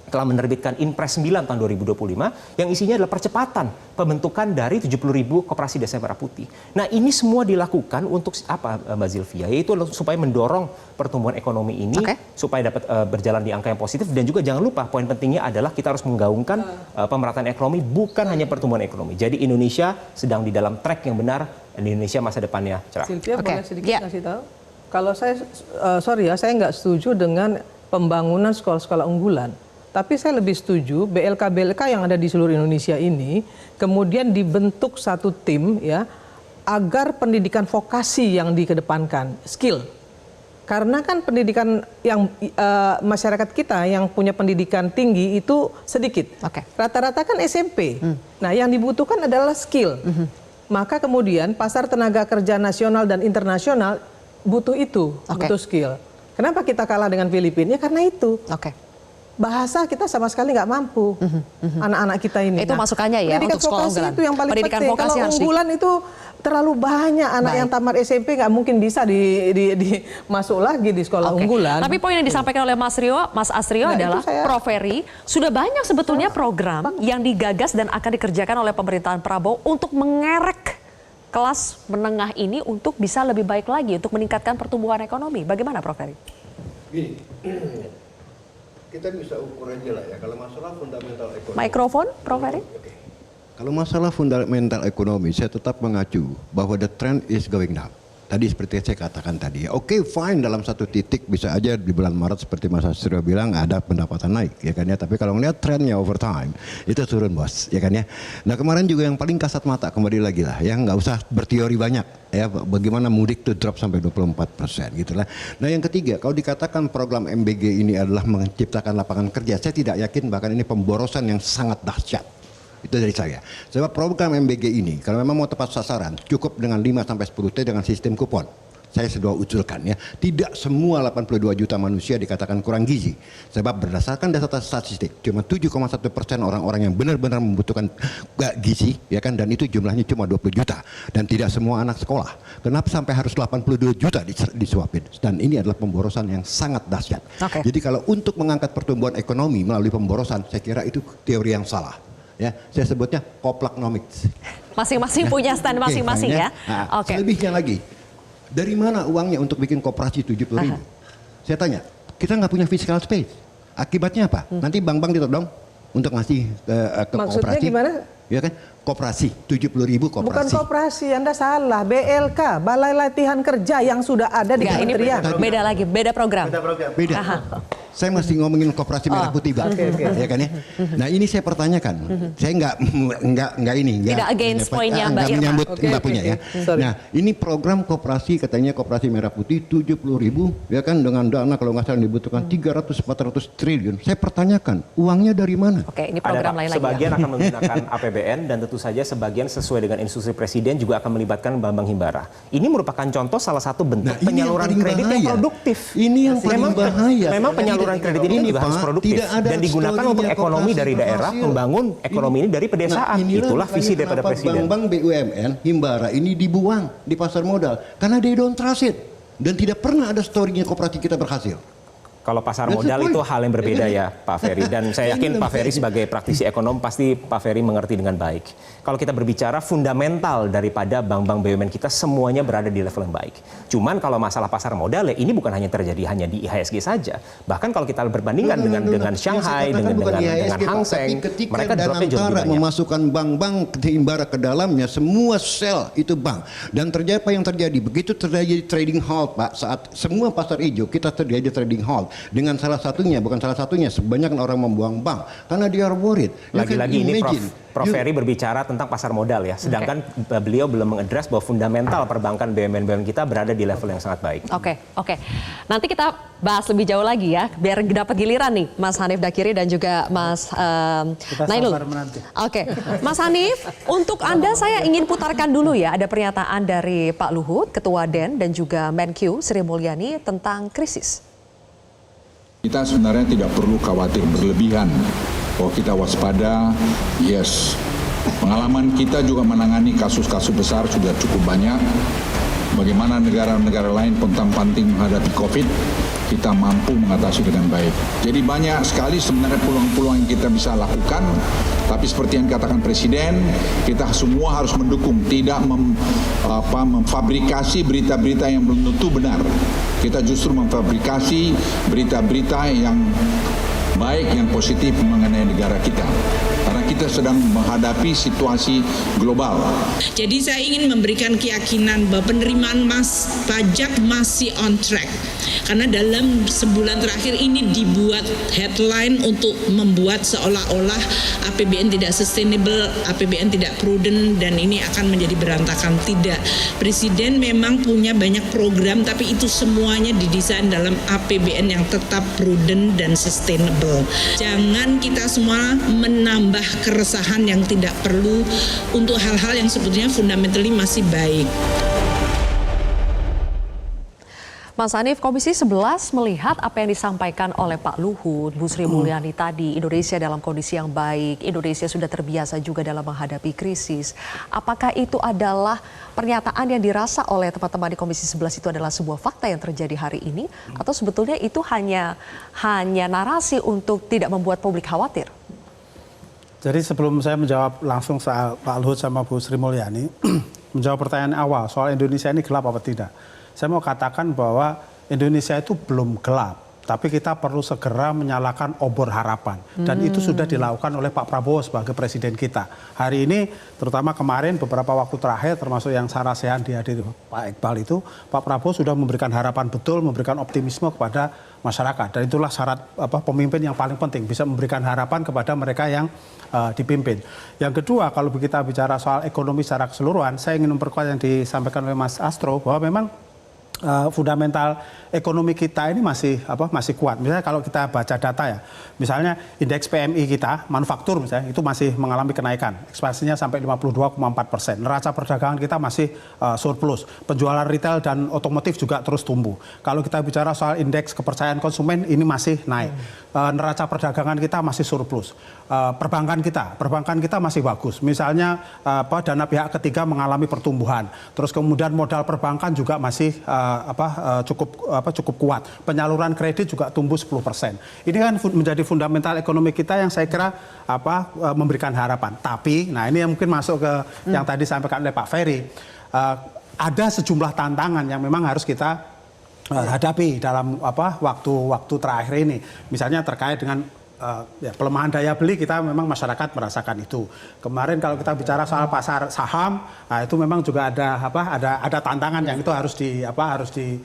telah menerbitkan Inpres 9 tahun 2025 yang isinya adalah percepatan pembentukan dari 70.000 koperasi desa merah putih. Nah, ini semua dilakukan untuk apa, Mbak Zilvia? Yaitu supaya mendorong pertumbuhan ekonomi ini supaya dapat berjalan di angka yang positif, dan juga jangan lupa poin pentingnya adalah kita harus menggaungkan pemerataan ekonomi, bukan hanya pertumbuhan ekonomi. Jadi Indonesia sedang di dalam track yang benar, dan Indonesia masa depannya cerah. Sylvia, boleh sedikit kasih tahu? Kalau saya, saya nggak setuju dengan pembangunan sekolah-sekolah unggulan. Tapi saya lebih setuju BLK-BLK yang ada di seluruh Indonesia ini kemudian dibentuk satu tim ya agar pendidikan vokasi yang dikedepankan, skill. Karena kan pendidikan yang masyarakat kita yang punya pendidikan tinggi itu sedikit. Rata-rata kan SMP. Nah, yang dibutuhkan adalah skill. Maka kemudian pasar tenaga kerja nasional dan internasional butuh itu, butuh skill. Kenapa kita kalah dengan Filipina? Ya karena itu. Bahasa kita sama sekali nggak mampu, anak-anak kita ini. Itu masukannya ya untuk sekolah unggulan. Itu yang paling pendidikan penting. vokasi Kalau unggulan itu terlalu banyak anak yang tamat SMP nggak mungkin bisa masuk lagi di sekolah unggulan. Tapi poin yang disampaikan oleh Mas Astrio adalah Prof. Ferry, sudah banyak sebetulnya program yang digagas dan akan dikerjakan oleh pemerintahan Prabowo untuk mengerek kelas menengah ini untuk bisa lebih baik lagi untuk meningkatkan pertumbuhan ekonomi. Bagaimana Prof. Ferry? Gini, kita bisa ukur aja lah ya, kalau masalah fundamental ekonomi. Mikrofon, Prof. Ferry. Kalau masalah fundamental ekonomi, saya tetap mengacu bahwa the trend is going down. Tadi seperti saya katakan tadi, oke, fine, dalam satu titik bisa aja di bulan Maret seperti Mas Astrio bilang ada pendapatan naik, ya kan ya. Tapi kalau melihat trennya over time itu turun, bos, ya kan ya. Nah, kemarin juga yang paling kasat mata kembali lagi lah, ya nggak usah berteori banyak, ya bagaimana mudik to drop sampai 24% gitulah. Nah, yang ketiga, kalau dikatakan program MBG ini adalah menciptakan lapangan kerja, saya tidak yakin, bahkan ini pemborosan yang sangat dahsyat. Itu dari saya. Sebab program MBG ini kalau memang mau tepat sasaran cukup dengan 5-10 T dengan sistem kupon. Saya sudah usulkan ya. Tidak semua 82 juta manusia dikatakan kurang gizi. Sebab berdasarkan data statistik cuma 7,1% orang-orang yang benar-benar membutuhkan gizi ya kan, dan itu jumlahnya cuma 20 juta dan tidak semua anak sekolah. Kenapa sampai harus 82 juta disuapin? Dan ini adalah pemborosan yang sangat dahsyat. Jadi kalau untuk mengangkat pertumbuhan ekonomi melalui pemborosan, saya kira itu teori yang salah. Ya, saya sebutnya koplaknomics. Masing-masing punya stand masing-masing ya. Nah, selebihnya lagi, dari mana uangnya untuk bikin koperasi 70.000? Saya tanya, kita nggak punya fiscal space. Akibatnya apa? Nanti bank-bank ditodong untuk ngasih ke maksudnya koperasi. Gimana? Ya kan? Koperasi, 70.000 koperasi. Bukan koperasi, Anda salah. BLK, Balai Latihan Kerja yang sudah ada di kementerian. Beda lagi, beda program. Beda. Saya masih ngomongin koperasi merah putih, Bang. Ya kan ya. Nah, ini saya pertanyakan. Saya nggak ini. Tidak against poinnya Mbak Irma. Menyambut Mbak punya ya. Nah, ini program koperasi, katanya koperasi merah putih 70.000 ya kan, dengan dana kalau nggak salah dibutuhkan 300-400 triliun. Saya pertanyakan, uangnya dari mana? Ini program lain lagi. Sebagian akan menggunakan APBN dan tentu saja sebagian sesuai dengan instruksi Presiden juga akan melibatkan Bambang Himbara. Ini merupakan contoh salah satu bentuk penyaluran kredit yang produktif. Ini yang paling bahaya. Memang penyaluran kredit ini juga harus produktif dan digunakan untuk ekonomi dari daerah, membangun ekonomi ini dari pedesaan. Itulah visi daripada Presiden. Bank BUMN Himbara ini dibuang di pasar modal karena they don't trust it, dan tidak pernah ada story-nya koperasi kita berhasil. Kalau pasar modal itu hal yang berbeda ya Pak Ferry. Dan saya yakin Pak Ferry sebagai praktisi ekonom pasti Pak Ferry mengerti dengan baik. Kalau kita berbicara fundamental daripada bank-bank BUMN kita semuanya berada di level yang baik. Cuman kalau masalah pasar modal ya ini bukan hanya terjadi hanya di IHSG saja. Bahkan kalau kita berbandingkan dengan Shanghai, dengan Hang Seng, mereka dropnya jauh lebih banyak. Memasukkan bank-bank Himbara ke dalamnya, semua sell itu bank. Dan terjadi apa yang terjadi? Begitu terjadi trading halt Pak, saat semua pasar hijau kita terjadi trading halt. Dengan salah satunya, bukan salah satunya, sebanyak orang membuang bank karena dia worried. Lagi-lagi ini Prof Ferry berbicara tentang pasar modal ya, sedangkan beliau belum mengadres bahwa fundamental perbankan BUMN kita berada di level yang sangat baik. Oke. Nanti kita bahas lebih jauh lagi ya, biar dapat giliran nih Mas Hanif Dakiri dan juga Mas Nailul. Oke, Mas Hanif, untuk Anda saya ingin putarkan dulu ya, ada pernyataan dari Pak Luhut, Ketua DEN dan juga Menkyu Sri Mulyani tentang krisis. Kita sebenarnya tidak perlu khawatir berlebihan. Kalau kita waspada, yes. Pengalaman kita juga menangani kasus-kasus besar sudah cukup banyak. Bagaimana negara-negara lain pontang-panting menghadapi COVID, kita mampu mengatasi dengan baik. Jadi banyak sekali sebenarnya peluang-peluang yang kita bisa lakukan. Tapi seperti yang dikatakan Presiden, kita semua harus mendukung, tidak memfabrikasi berita-berita yang belum tentu benar. Kita justru memfabrikasi berita-berita yang baik, yang positif mengenai negara kita. Karena kita sedang menghadapi situasi global. Jadi saya ingin memberikan keyakinan bahwa penerimaan pajak masih on track. Karena dalam sebulan terakhir ini dibuat headline untuk membuat seolah-olah APBN tidak sustainable, APBN tidak prudent, dan ini akan menjadi berantakan. Tidak. Presiden memang punya banyak program, tapi itu semuanya didesain dalam APBN yang tetap prudent dan sustainable. Jangan kita semua menambah keresahan yang tidak perlu untuk hal-hal yang sebetulnya fundamentally masih baik. Mas Hanif, Komisi 11 melihat apa yang disampaikan oleh Pak Luhut, Bu Sri Mulyani tadi, Indonesia dalam kondisi yang baik, Indonesia sudah terbiasa juga dalam menghadapi krisis. Apakah itu adalah pernyataan yang dirasa oleh teman-teman di Komisi 11 itu adalah sebuah fakta yang terjadi hari ini, atau sebetulnya itu hanya narasi untuk tidak membuat publik khawatir? Jadi sebelum saya menjawab langsung soal Pak Luhut sama Bu Sri Mulyani, menjawab pertanyaan awal soal Indonesia ini gelap apa tidak. Saya mau katakan bahwa Indonesia itu belum gelap, tapi kita perlu segera menyalakan obor harapan. Dan itu sudah dilakukan oleh Pak Prabowo sebagai presiden kita. Hari ini, terutama kemarin beberapa waktu terakhir, termasuk yang sarasehan dihadiri Pak Iqbal itu, Pak Prabowo sudah memberikan harapan betul, memberikan optimisme kepada masyarakat. Dan itulah syarat pemimpin yang paling penting, bisa memberikan harapan kepada mereka yang dipimpin. Yang kedua, kalau kita bicara soal ekonomi secara keseluruhan, saya ingin memperkuat yang disampaikan oleh Mas Astro, bahwa memang fundamental ekonomi kita ini masih kuat. Misalnya kalau kita baca data ya, misalnya indeks PMI kita, manufaktur misalnya, itu masih mengalami kenaikan. Ekspansinya sampai 52,4%. Neraca perdagangan kita masih surplus. Penjualan retail dan otomotif juga terus tumbuh. Kalau kita bicara soal indeks kepercayaan konsumen, ini masih naik. Neraca perdagangan kita masih surplus. Perbankan kita masih bagus. Misalnya dana pihak ketiga mengalami pertumbuhan. Terus kemudian modal perbankan juga masih cukup kuat. Penyaluran kredit juga tumbuh 10%. Ini kan menjadi fundamental ekonomi kita yang saya kira memberikan harapan. Tapi, nah ini yang mungkin masuk ke yang tadi disampaikan oleh Pak Ferry. Ada sejumlah tantangan yang memang harus kita hadapi dalam waktu terakhir ini. Misalnya terkait dengan pelemahan daya beli, kita memang masyarakat merasakan itu. Kemarin kalau kita bicara soal pasar saham, nah itu memang juga ada tantangan yang itu harus di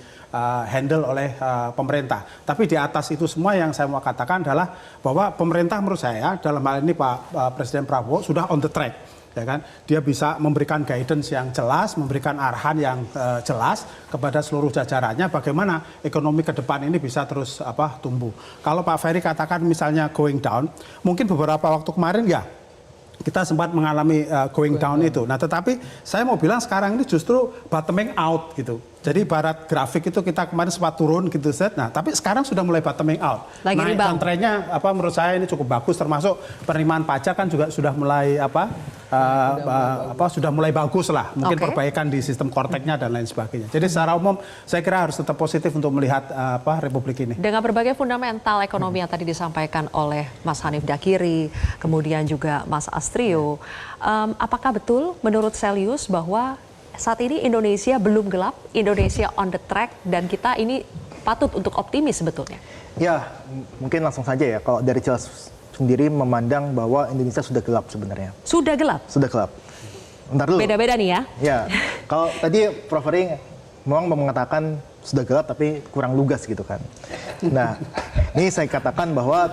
handle oleh pemerintah. Tapi di atas itu semua yang saya mau katakan adalah bahwa pemerintah menurut saya dalam hal ini Pak Presiden Prabowo sudah on the track. Ya kan? Dia bisa memberikan guidance yang jelas, memberikan arahan yang jelas kepada seluruh jajarannya bagaimana ekonomi ke depan ini bisa terus tumbuh. Kalau Pak Ferry katakan misalnya going down, mungkin beberapa waktu kemarin ya kita sempat mengalami going down itu. Nah, tetapi saya mau bilang sekarang ini justru bottoming out gitu. Jadi ibarat grafik itu kita kemarin sempat turun gitu set. Nah, tapi sekarang sudah mulai bottoming out. Lagi Naik rebound. dan trennya menurut saya ini cukup bagus, termasuk penerimaan pajak kan juga sudah mulai sudah mulai bagus lah. Mungkin Oke. perbaikan di sistem korteknya dan lain sebagainya. Jadi secara umum saya kira harus tetap positif untuk melihat Republik ini. Dengan berbagai fundamental ekonomi yang tadi disampaikan oleh Mas Hanif Dakiri, kemudian juga Mas Astrio, apakah betul menurut Selyus bahwa saat ini Indonesia belum gelap, Indonesia on the track, dan kita ini patut untuk optimis sebetulnya? Ya, mungkin langsung saja ya. Kalau dari Cels sendiri memandang bahwa Indonesia sudah gelap sebenarnya. Sudah gelap? Sudah gelap. Bentar dulu. Beda-beda nih ya? Ya, kalau tadi Prof. Ring memang mengatakan sudah gelap tapi kurang lugas gitu kan. Nah, ini saya katakan bahwa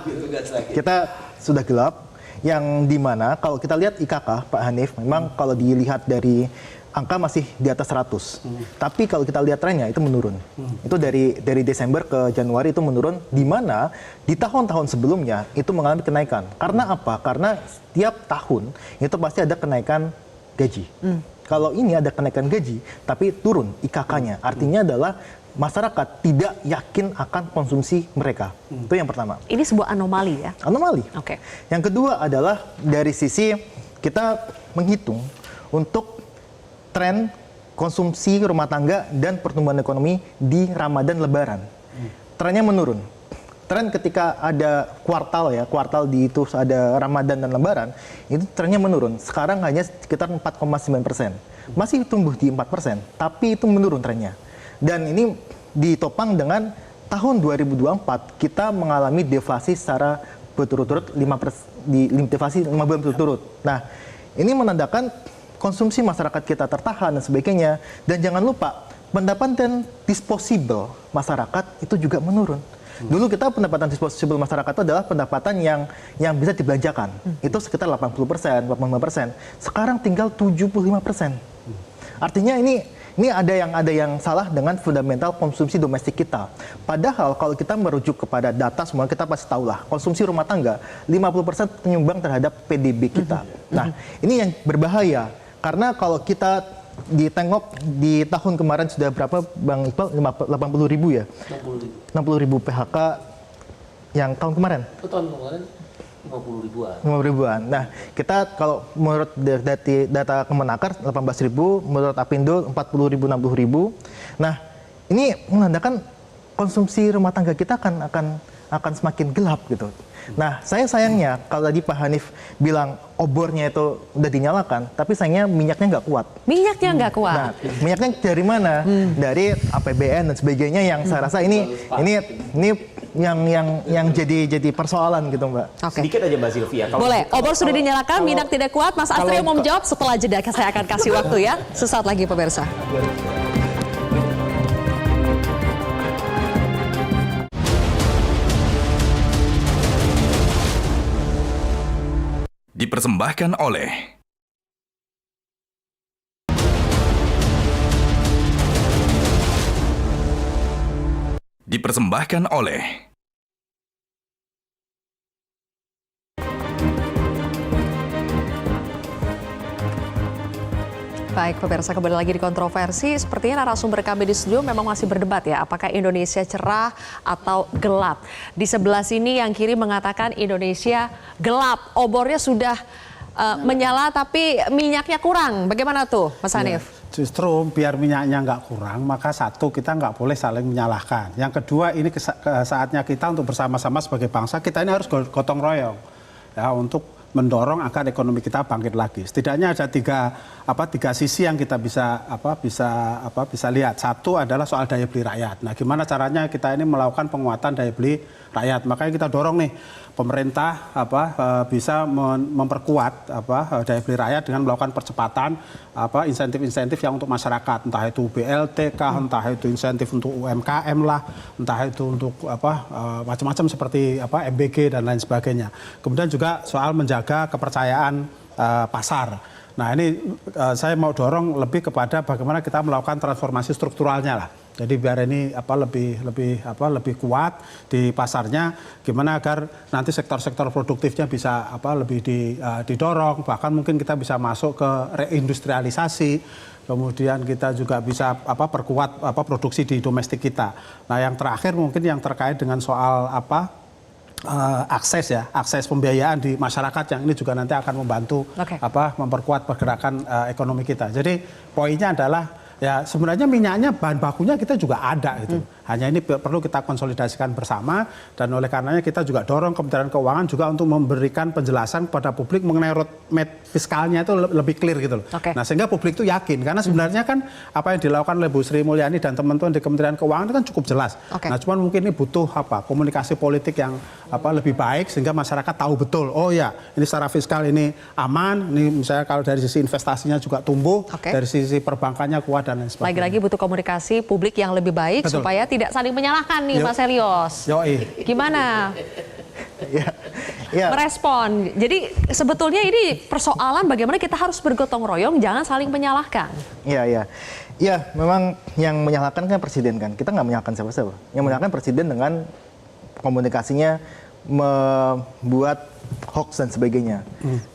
kita sudah gelap, yang dimana kalau kita lihat IKK, Pak Hanif, memang kalau dilihat dari angka masih di atas 100. Tapi kalau kita lihat trennya itu menurun. Itu dari Desember ke Januari itu menurun, di mana di tahun-tahun sebelumnya itu mengalami kenaikan. Karena apa? Karena setiap tahun itu pasti ada kenaikan gaji. Kalau ini ada kenaikan gaji, tapi turun IKK-nya. Artinya adalah masyarakat tidak yakin akan konsumsi mereka. Itu yang pertama. Ini sebuah anomali ya? Anomali. Oke. Yang kedua adalah dari sisi kita menghitung untuk tren konsumsi rumah tangga dan pertumbuhan ekonomi di Ramadan Lebaran. Trennya menurun. Tren ketika ada kuartal di itu ada Ramadan dan Lebaran, itu trennya menurun. Sekarang hanya sekitar 4,9%. Masih tumbuh di 4%, tapi itu menurun trennya. Dan ini ditopang dengan tahun 2024 kita mengalami deflasi secara berturut-turut deflasi 5 bulan berturut-turut. Nah, ini menandakan konsumsi masyarakat kita tertahan dan sebagainya. Dan jangan lupa, pendapatan disposable masyarakat itu juga menurun. Dulu kita pendapatan disposable masyarakat itu adalah pendapatan yang bisa dibelanjakan. Itu sekitar 80%, 85%. Sekarang tinggal 75%. Artinya ini ada yang salah dengan fundamental konsumsi domestik kita. Padahal kalau kita merujuk kepada data semua, kita pasti tahu lah, konsumsi rumah tangga 50% penyumbang terhadap PDB kita. Nah, ini yang berbahaya. Karena kalau kita ditengok di tahun kemarin sudah berapa Bang Iqbal? 80.000 ya? 60.000 PHK yang tahun kemarin? Tahun kemarin 50 ribuan. 50 ribuan. Nah, kita kalau menurut data Kemenaker 18.000, menurut Apindo 40.000, 60.000. Nah, ini menandakan konsumsi rumah tangga kita akan semakin gelap gitu. Nah, sayangnya kalau tadi Pak Hanif bilang obornya itu udah dinyalakan, tapi sayangnya minyaknya nggak kuat. Minyaknya nggak kuat. Nah, minyaknya dari mana? Dari APBN dan sebagainya yang saya rasa ini yang jadi persoalan gitu, Mbak. Oke. Sedikit aja Mbak Zilvia. Boleh, obor sudah dinyalakan, minyak tidak kuat. Mas Astrio mau menjawab setelah jeda, saya akan kasih waktu ya. Sesaat lagi pemirsa. Dipersembahkan oleh Baik, pemirsa, kembali lagi di Kontroversi. Sepertinya narasumber kami di studio memang masih berdebat ya, apakah Indonesia cerah atau gelap. Di sebelah sini yang kiri mengatakan Indonesia gelap, obornya sudah menyala tapi minyaknya kurang. Bagaimana tuh, Mas Hanif? Justru biar minyaknya nggak kurang, maka satu, kita nggak boleh saling menyalahkan. Yang kedua, ini saatnya kita untuk bersama-sama sebagai bangsa, kita ini harus gotong royong ya, untuk mendorong agar ekonomi kita bangkit lagi. Setidaknya ada tiga sisi yang kita bisa lihat. Satu adalah soal daya beli rakyat. Nah, gimana caranya kita ini melakukan penguatan daya beli rakyat? Makanya kita dorong nih pemerintah bisa memperkuat daya beli rakyat dengan melakukan percepatan insentif-insentif yang untuk masyarakat, entah itu BLT kah, entah itu insentif untuk UMKM lah, entah itu untuk macam-macam seperti MBG dan lain sebagainya. Kemudian juga soal menjaga kepercayaan pasar. Nah, ini saya mau dorong lebih kepada bagaimana kita melakukan transformasi strukturalnya lah. Jadi biar ini lebih kuat di pasarnya, gimana agar nanti sektor-sektor produktifnya bisa lebih didorong, bahkan mungkin kita bisa masuk ke reindustrialisasi. kemudian kita juga bisa perkuat produksi di domestik kita. Nah, yang terakhir mungkin yang terkait dengan soal akses pembiayaan di masyarakat yang ini juga nanti akan membantu memperkuat pergerakan ekonomi kita. Jadi poinnya adalah ya sebenarnya minyaknya bahan bakunya kita juga ada gitu. Hanya ini perlu kita konsolidasikan bersama dan oleh karenanya kita juga dorong Kementerian Keuangan juga untuk memberikan penjelasan kepada publik mengenai roadmap fiskalnya itu lebih clear gitu loh. Nah, sehingga publik itu yakin karena sebenarnya kan apa yang dilakukan oleh Bu Sri Mulyani dan teman-teman di Kementerian Keuangan itu kan cukup jelas. Nah, cuman mungkin ini butuh komunikasi politik yang lebih baik sehingga masyarakat tahu betul, oh ya, ini secara fiskal ini aman, ini misalnya kalau dari sisi investasinya juga tumbuh, dari sisi perbankannya kuat dan lain sebagainya. Lagi-lagi butuh komunikasi publik yang lebih baik supaya tidak saling menyalahkan nih Mas Helios. Gimana? Merespon. Jadi sebetulnya ini persoalan bagaimana kita harus bergotong royong, jangan saling menyalahkan. Iya, memang yang menyalahkan kan presiden kan. Kita nggak menyalahkan siapa-siapa. Yang menyalahkan presiden dengan komunikasinya membuat hoax dan sebagainya.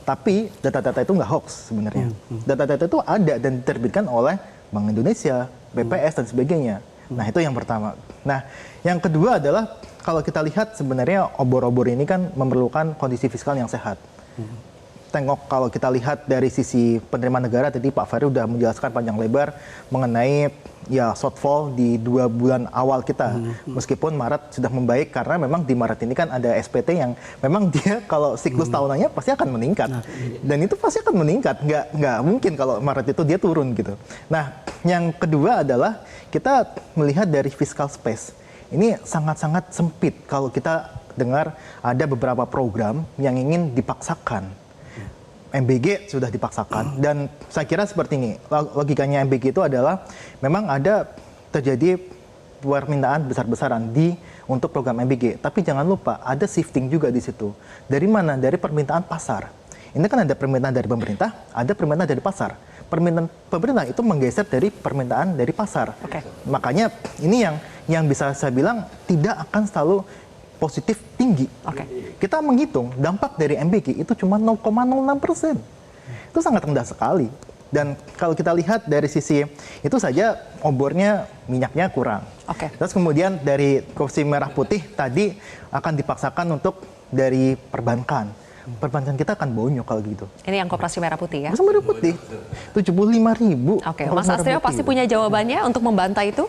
Tapi data-data itu nggak hoax sebenarnya. Data-data itu ada dan diterbitkan oleh Bank Indonesia, BPS dan sebagainya. Nah, itu yang pertama. Nah, yang kedua adalah kalau kita lihat sebenarnya obor-obor ini kan memerlukan kondisi fiskal yang sehat. Tengok kalau kita lihat dari sisi penerimaan negara, tadi Pak Ferry sudah menjelaskan panjang lebar mengenai shortfall di 2 bulan awal kita. Meskipun Maret sudah membaik karena memang di Maret ini kan ada SPT yang memang dia kalau siklus tahunannya pasti akan meningkat. Dan itu pasti akan meningkat. Nggak mungkin kalau Maret itu dia turun gitu. Nah, yang kedua adalah kita melihat dari fiscal space. Ini sangat-sangat sempit kalau kita dengar ada beberapa program yang ingin dipaksakan. MBG sudah dipaksakan dan saya kira seperti ini, logikanya MBG itu adalah memang ada terjadi permintaan besar-besaran untuk program MBG, tapi jangan lupa ada shifting juga di situ. Dari mana? Dari permintaan pasar. Ini kan ada permintaan dari pemerintah, ada permintaan dari pasar. Permintaan pemerintah itu menggeser dari permintaan dari pasar. Makanya ini yang bisa saya bilang tidak akan selalu positif tinggi. Kita menghitung dampak dari MBG itu cuma 0,06%. Itu sangat rendah sekali. Dan kalau kita lihat dari sisi itu saja obornya minyaknya kurang. Terus kemudian dari kursi merah putih tadi akan dipaksakan untuk dari perbankan. Perbankan kita akan bonyok kalau gitu. Ini yang koperasi merah putih ya? Koperasi merah putih. 75.000. Mas Astrio pasti punya jawabannya untuk membantah itu?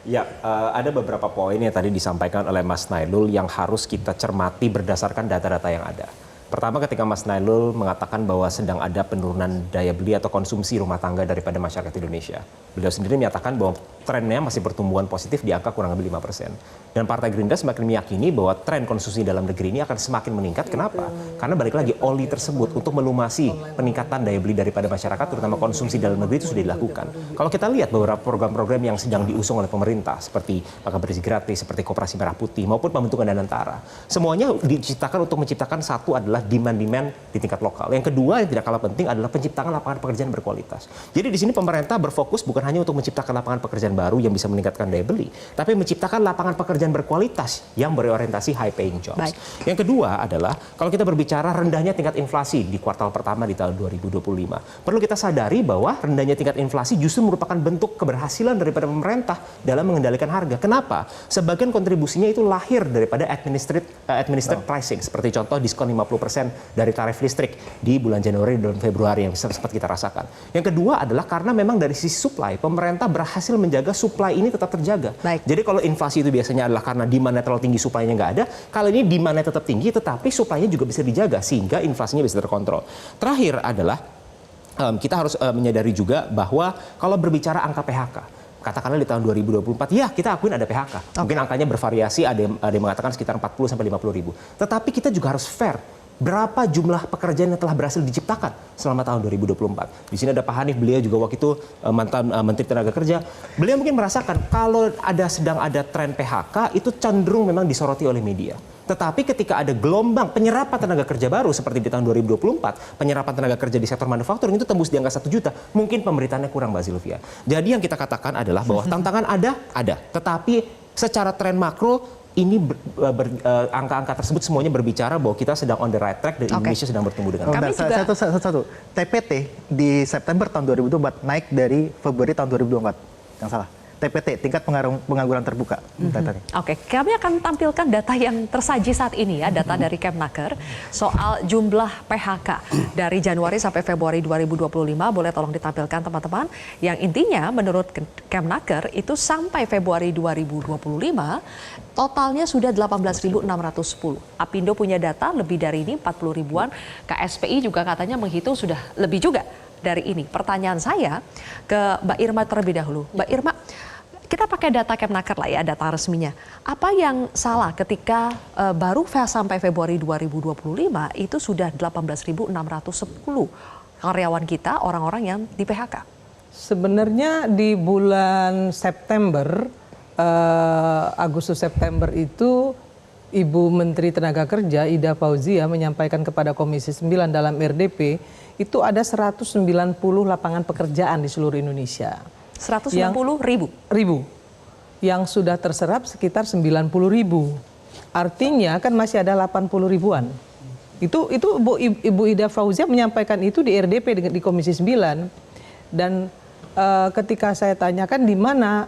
Ya, ada beberapa poin yang tadi disampaikan oleh Mas Nailul yang harus kita cermati berdasarkan data-data yang ada. Pertama, ketika Mas Nailul mengatakan bahwa sedang ada penurunan daya beli atau konsumsi rumah tangga daripada masyarakat Indonesia. Beliau sendiri menyatakan bahwa trennya masih pertumbuhan positif di angka kurang lebih 5%. Dan Partai Gerindra semakin meyakini bahwa tren konsumsi dalam negeri ini akan semakin meningkat. Kenapa? Karena balik lagi oli tersebut untuk melumasi peningkatan daya beli daripada masyarakat, terutama konsumsi dalam negeri itu sudah dilakukan. Kalau kita lihat beberapa program-program yang sedang diusung oleh pemerintah, seperti makan bersih gratis, seperti koperasi merah putih, maupun pembentukan Danantara, semuanya diciptakan untuk menciptakan satu adalah demand-demand di tingkat lokal. Yang kedua yang tidak kalah penting adalah penciptaan lapangan pekerjaan berkualitas. Jadi di sini pemerintah berfokus bukan hanya untuk menciptakan lapangan pekerjaan baru yang bisa meningkatkan daya beli, tapi menciptakan lapangan pekerjaan berkualitas yang berorientasi high paying jobs. Yang kedua adalah kalau kita berbicara rendahnya tingkat inflasi di kuartal pertama di tahun 2025. Perlu kita sadari bahwa rendahnya tingkat inflasi justru merupakan bentuk keberhasilan daripada pemerintah dalam mengendalikan harga. Kenapa? Sebagian kontribusinya itu lahir daripada administered pricing, seperti contoh diskon 50% dari tarif listrik di bulan Januari dan Februari yang sempat kita rasakan. Yang kedua adalah karena memang dari sisi supply, pemerintah berhasil menjaga supply ini tetap terjaga. Jadi kalau inflasi itu biasanya adalah karena demand-nya terlalu tinggi, supply-nya nggak ada. Kali ini demand-nya tetap tinggi, tetapi supply-nya juga bisa dijaga sehingga inflasinya bisa terkontrol. Terakhir adalah kita harus menyadari juga bahwa kalau berbicara angka PHK, katakanlah di tahun 2024, ya kita akuin ada PHK. Mungkin angkanya bervariasi, ada yang mengatakan sekitar 40 sampai 50 ribu. Tetapi kita juga harus fair. Berapa jumlah pekerjaan yang telah berhasil diciptakan selama tahun 2024. Di sini ada Pak Hanif, beliau juga waktu itu mantan Menteri Tenaga Kerja. Beliau mungkin merasakan kalau sedang ada tren PHK itu cenderung memang disoroti oleh media. Tetapi ketika ada gelombang penyerapan tenaga kerja baru seperti di tahun 2024, penyerapan tenaga kerja di sektor manufacturing itu tembus di angka 1 juta. Mungkin pemberitaannya kurang, Mbak Zilvia. Jadi yang kita katakan adalah bahwa tantangan ada, tetapi secara tren makro ini angka-angka tersebut semuanya berbicara bahwa kita sedang on the right track dan Indonesia sedang bertumbuh dengan baik. Satu. TPT di September tahun 2024 naik dari Februari tahun 2024. Yang salah. TPT, tingkat pengangguran terbuka. Oke, kami akan tampilkan data yang tersaji saat ini ya, data dari Kemnaker soal jumlah PHK dari Januari sampai Februari 2025. Boleh tolong ditampilkan teman-teman. Yang intinya menurut Kemnaker itu sampai Februari 2025 totalnya sudah 18.610. Apindo punya data lebih dari ini, 40 ribuan. KSPI juga katanya menghitung sudah lebih juga dari ini. Pertanyaan saya ke Mbak Irma terlebih dahulu. Mbak Irma, kita pakai data Kemnaker lah ya, data resminya. Apa yang salah ketika baru sampai Februari 2025 itu sudah 18.610 karyawan kita, orang-orang yang di PHK? Sebenarnya di bulan September, Agustus September itu Ibu Menteri Tenaga Kerja Ida Fauzia menyampaikan kepada Komisi 9 dalam RDP itu ada 190 lapangan pekerjaan di seluruh Indonesia. 190 ribu? Yang sudah terserap sekitar 90 ribu. Artinya kan masih ada 80 ribuan. Itu Ibu Ida Fauzia menyampaikan itu di RDP di Komisi 9. Dan ketika saya tanyakan di mana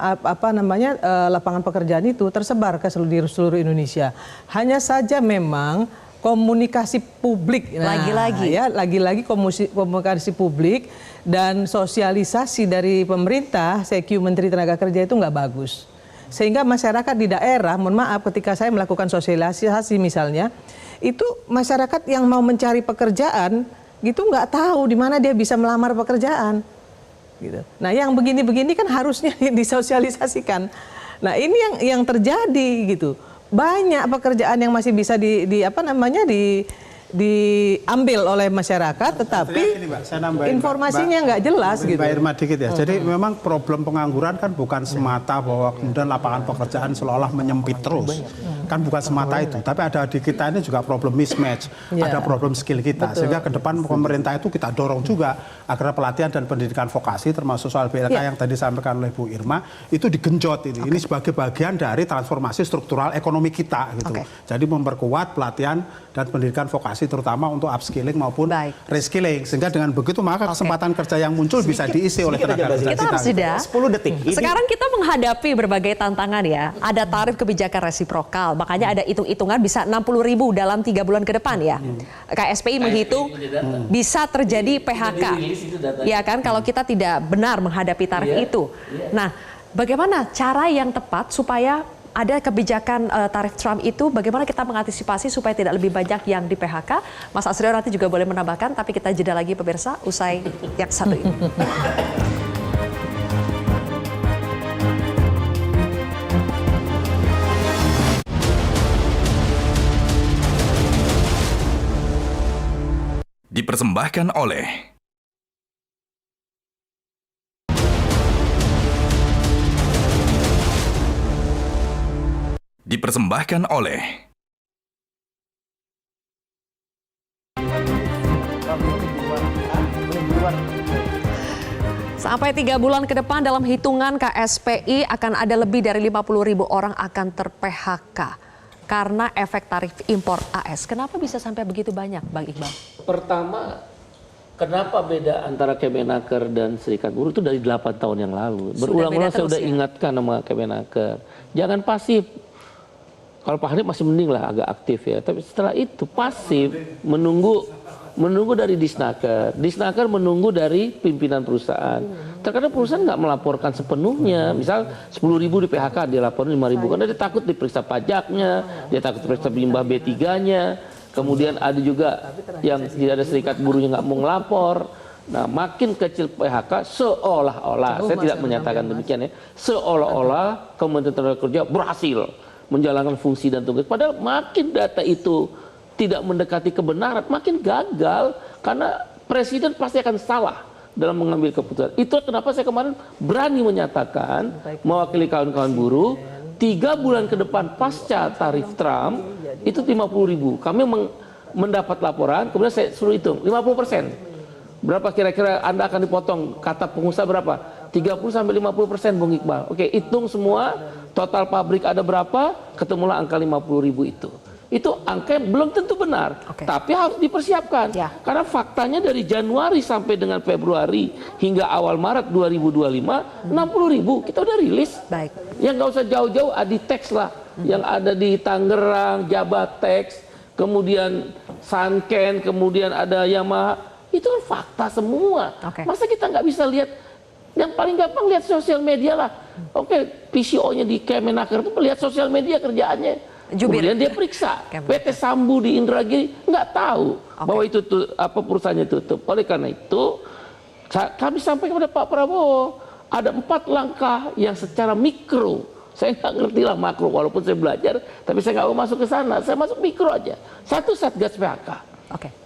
lapangan pekerjaan itu tersebar ke seluruh Indonesia. Hanya saja memang komunikasi publik, lagi-lagi komunikasi publik dan sosialisasi dari pemerintah, CQ Menteri Tenaga Kerja itu nggak bagus. Sehingga masyarakat di daerah, mohon maaf ketika saya melakukan sosialisasi misalnya, itu masyarakat yang mau mencari pekerjaan gitu nggak tahu di mana dia bisa melamar pekerjaan. Gitu. Nah yang begini-begini kan harusnya disosialisasikan. Nah ini yang terjadi gitu. Banyak pekerjaan yang masih bisa diambil oleh masyarakat, tetapi informasinya nggak jelas gitu. Mbak Irma dikit ya. Jadi memang problem pengangguran kan bukan semata bahwa kemudian lapangan pekerjaan seolah-olah menyempit terus. Kan bukan semata itu, tapi ada di kita ini juga problem mismatch, ada problem skill kita. Sehingga ke depan pemerintah itu kita dorong juga agar pelatihan dan pendidikan vokasi termasuk soal BLK yang tadi disampaikan oleh Bu Irma itu digenjot ini. Ini sebagai bagian dari transformasi struktural ekonomi kita gitu. Jadi memperkuat pelatihan dan pendidikan vokasi terutama untuk upskilling maupun reskilling, sehingga dengan begitu maka kesempatan kerja yang muncul bisa diisi oleh tenaga kerja kita. Harus jeda 10 detik. Sekarang kita menghadapi berbagai tantangan ya. Ada tarif kebijakan resiprokal, makanya ada hitung-hitungan bisa 60 ribu dalam 3 bulan ke depan ya. KSPI menghitung bisa terjadi PHK. Ya kan kalau kita tidak benar menghadapi tarif itu. Nah, bagaimana cara yang tepat supaya ada kebijakan tarif Trump itu, bagaimana kita mengantisipasi supaya tidak lebih banyak yang di PHK? Mas Asrio nanti juga boleh menambahkan, tapi kita jeda lagi pemirsa usai yang satu ini. Dipersembahkan oleh Sampai 3 bulan ke depan dalam hitungan KSPI akan ada lebih dari 50 ribu orang akan ter-PHK karena efek tarif impor AS. Kenapa bisa sampai begitu banyak, Bang Iqbal? Pertama, kenapa beda antara Kemenaker dan Serikat Buruh itu dari 8 tahun yang lalu. Berulang-ulang saya sudah ingatkan sama Kemenaker. Jangan pasif. Kalau Pak Hanif masih mending lah, agak aktif ya. Tapi setelah itu pasif, menunggu dari Disnaker. Disnaker menunggu dari pimpinan perusahaan. Terkadang perusahaan nggak melaporkan sepenuhnya. Misal 10 ribu di PHK, dia laporin 5 ribu. Karena dia takut diperiksa pajaknya, dia takut diperiksa limbah B3-nya. Kemudian ada juga yang tidak ada serikat buruhnya nggak mau ngelapor. Nah, makin kecil PHK seolah-olah, saya tidak menyatakan demikian ya, seolah-olah Kementerian Tenaga Kerja berhasil menjalankan fungsi dan tugas. Padahal makin data itu tidak mendekati kebenaran, makin gagal karena presiden pasti akan salah dalam mengambil keputusan. Itu kenapa saya kemarin berani menyatakan mewakili kawan-kawan buruh 3 bulan ke depan pasca tarif Trump itu 50 ribu. Kami mendapat laporan, kemudian saya suruh hitung 50%. Berapa kira-kira Anda akan dipotong? Kata pengusaha berapa? 30-50% Bung Iqbal. Oke, hitung semua total pabrik ada berapa, ketemulah angka 50.000 itu. Itu angka yang belum tentu benar, tapi harus dipersiapkan. Karena faktanya dari Januari sampai dengan Februari hingga awal Maret 2025, 60.000 kita udah rilis. Baik. Yang nggak usah jauh-jauh, Aditex lah, yang ada di Tangerang, Jabatex, kemudian Sanken, kemudian ada Yamaha, itu kan fakta semua. Masa kita nggak bisa lihat? Yang paling gampang lihat sosial media lah. PCO-nya di Kemenaker itu lihat sosial media kerjaannya. Kemudian dia periksa PT Sambu di Indragiri, nggak tahu bahwa itu perusahaannya tutup. Oleh karena itu kami sampaikan kepada Pak Prabowo ada 4 langkah yang secara mikro. Saya nggak ngerti lah makro, walaupun saya belajar, tapi saya nggak mau masuk ke sana. Saya masuk mikro aja. 1, Satgas PHK.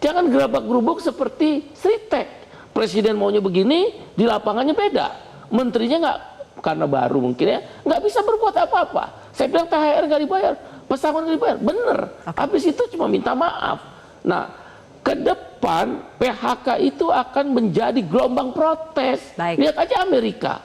Jangan gerabak-gerubuk seperti Sritek. Presiden maunya begini, di lapangannya beda. Menterinya nggak, karena baru mungkin ya, nggak bisa berbuat apa-apa. Saya bilang THR nggak dibayar, pesangon nggak dibayar, bener. Habis itu cuma minta maaf. Nah, ke depan PHK itu akan menjadi gelombang protes. Lihat aja Amerika.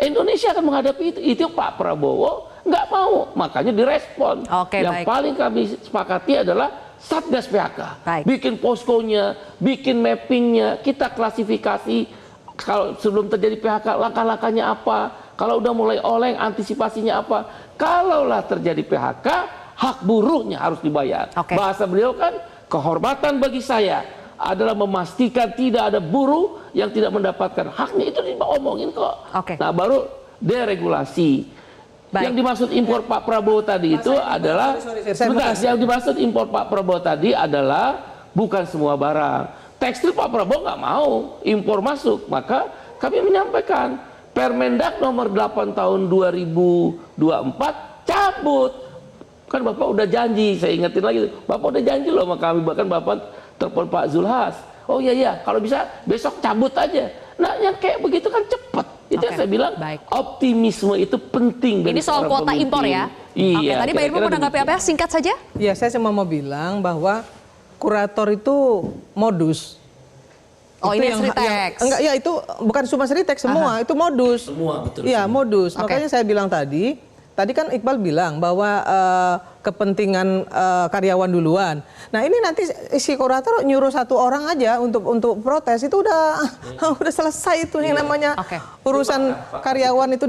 Indonesia akan menghadapi itu. Itu Pak Prabowo nggak mau, makanya direspon. Yang paling kami sepakati adalah Satgas PHK. Bikin poskonya, bikin mappingnya, kita klasifikasi kalau sebelum terjadi PHK langkah-langkahnya apa, kalau udah mulai oleng antisipasinya apa. Kalaulah terjadi PHK, hak buruhnya harus dibayar. Bahasa beliau kan, kehormatan bagi saya adalah memastikan tidak ada buruh yang tidak mendapatkan haknya. Itu diomongin kok. Nah, baru deregulasi. Yang dimaksud impor Pak Prabowo tadi itu adalah yang dimaksud impor Pak Prabowo tadi adalah bukan semua barang. Tekstil Pak Prabowo nggak mau impor masuk, maka kami menyampaikan Permendak nomor 8 tahun 2024 cabut. Kan Bapak udah janji, saya ingetin lagi, Bapak udah janji loh sama kami, bahkan Bapak telepon Pak Zulhas. Oh iya, kalau bisa besok cabut aja. Nah, yang kayak begitu kan cepat. Itu yang saya bilang, optimisme itu penting. Ini soal kuota pemimpin. impor ya? Iya. Tadi Pak Irma mau menanggapi apa? Singkat saja. Ya, saya cuma mau bilang bahwa kurator itu modus. Ini Sritex. Enggak, ya itu bukan cuma Sritex semua, itu modus. Semua, betul. Iya, modus. Makanya saya bilang tadi kan Iqbal bilang bahwa kepentingan karyawan duluan. Nah, ini nanti si kurator nyuruh 1 orang aja untuk protes, itu udah selesai itu yang namanya urusan karyawan itu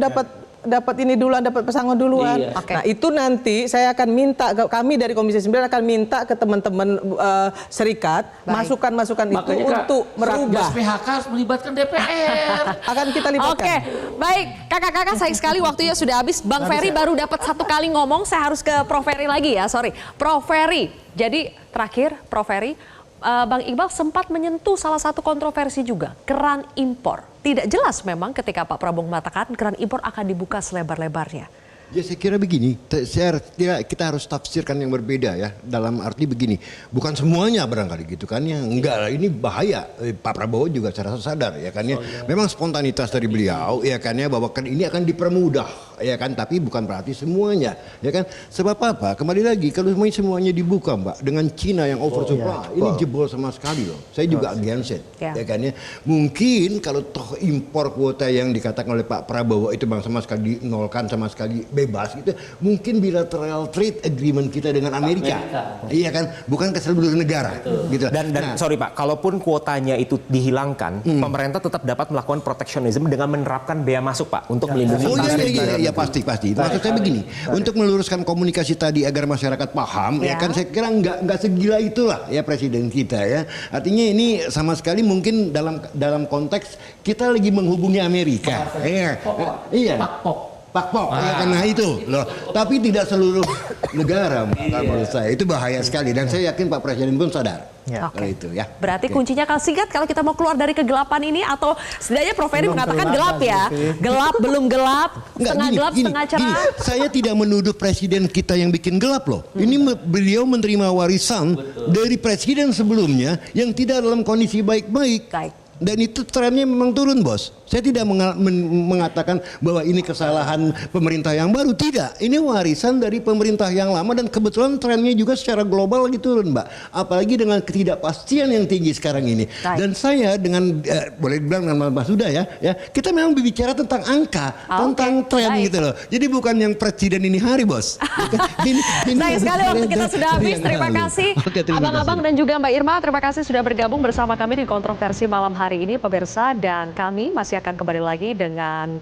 dapat ini duluan, dapat pesangon duluan. Nah, itu nanti saya akan minta, kami dari Komisi 9 akan minta ke teman-teman serikat masukan-masukan itu untuk merubah. Satgas PHK harus melibatkan DPR. Akan kita libatkan. Baik, kakak-kakak, sayang sekali waktunya sudah habis. Bang Ferry baru dapat 1 kali ngomong, saya harus ke Prof Ferry lagi ya, sorry. Prof Ferry, jadi terakhir Prof Ferry, Bang Iqbal sempat menyentuh salah satu kontroversi juga, keran impor. Tidak jelas memang ketika Pak Prabowo mengatakan keran impor akan dibuka selebar-lebarnya. Ya, saya kira begini, kita harus tafsirkan yang berbeda ya. Dalam arti begini, bukan semuanya barangkali gitu kan, yang enggak, ini bahaya. Pak Prabowo juga secara sadar ya kan ya. Memang spontanitas dari beliau ya kan ya, bahwa kan ini akan dipermudah ya kan, tapi bukan berarti semuanya ya kan. Sebab apa? Kembali lagi, kalau semuanya dibuka Mbak, dengan Cina yang oversupply, ini jebol sama sekali loh. Saya juga against it ya kan ya. Mungkin kalau toh impor kuota yang dikatakan oleh Pak Prabowo itu bang sama sekali dinolkan, sama sekali bebas gitu, mungkin bilateral trade agreement kita dengan Amerika. Iya kan, bukan ke seluruh negara gitu. Dan sorry Pak, kalaupun kuotanya itu dihilangkan, pemerintah tetap dapat melakukan proteksionisme dengan menerapkan bea masuk Pak untuk melindungi. Iya pasti. Maksud saya begini, untuk meluruskan komunikasi tadi agar masyarakat paham ya kan, saya kira nggak segila itulah ya presiden kita ya. Artinya ini sama sekali mungkin dalam konteks kita lagi menghubungi Amerika. Iya. Pakpok, ya karena itu loh. Tapi tidak seluruh negara menurut saya. Itu bahaya sekali dan saya yakin Pak Presiden pun sadar. Kalau itu ya. Berarti kuncinya kalau singkat, kalau kita mau keluar dari kegelapan ini, atau setidaknya Prof Ferry mengatakan gelap ya. Gelap, belum gelap, setengah gelap, setengah cerah. Saya tidak menuduh presiden kita yang bikin gelap loh. Ini beliau menerima warisan dari presiden sebelumnya yang tidak dalam kondisi baik-baik. Dan itu trennya memang turun, Bos. Saya tidak mengatakan bahwa ini kesalahan pemerintah yang baru, tidak. Ini warisan dari pemerintah yang lama dan kebetulan trennya juga secara global lagi turun, Mbak. Apalagi dengan ketidakpastian yang tinggi sekarang ini. Baik. Dan saya dengan boleh dibilang dengan Mas Huda ya, kita memang berbicara tentang angka, tentang tren baik. gitu loh. Jadi bukan yang presiden ini hari, Bos. Sayang sekali waktu kita sudah habis. Terima kasih Oke, terima Abang-abang dan juga Mbak Irma. Terima kasih sudah bergabung bersama kami di Kontroversi malam hari ini, pemirsa. Dan kami masih akan kembali lagi dengan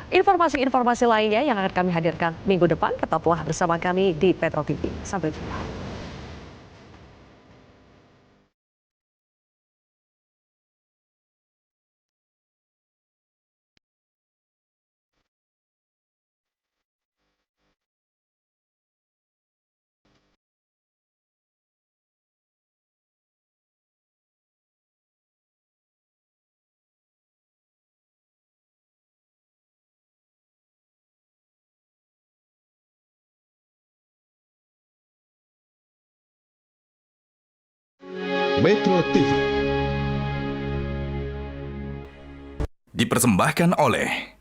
informasi-informasi lainnya yang akan kami hadirkan minggu depan. Tetaplah bersama kami di Petro TV. Sampai jumpa. Metro TV dipersembahkan oleh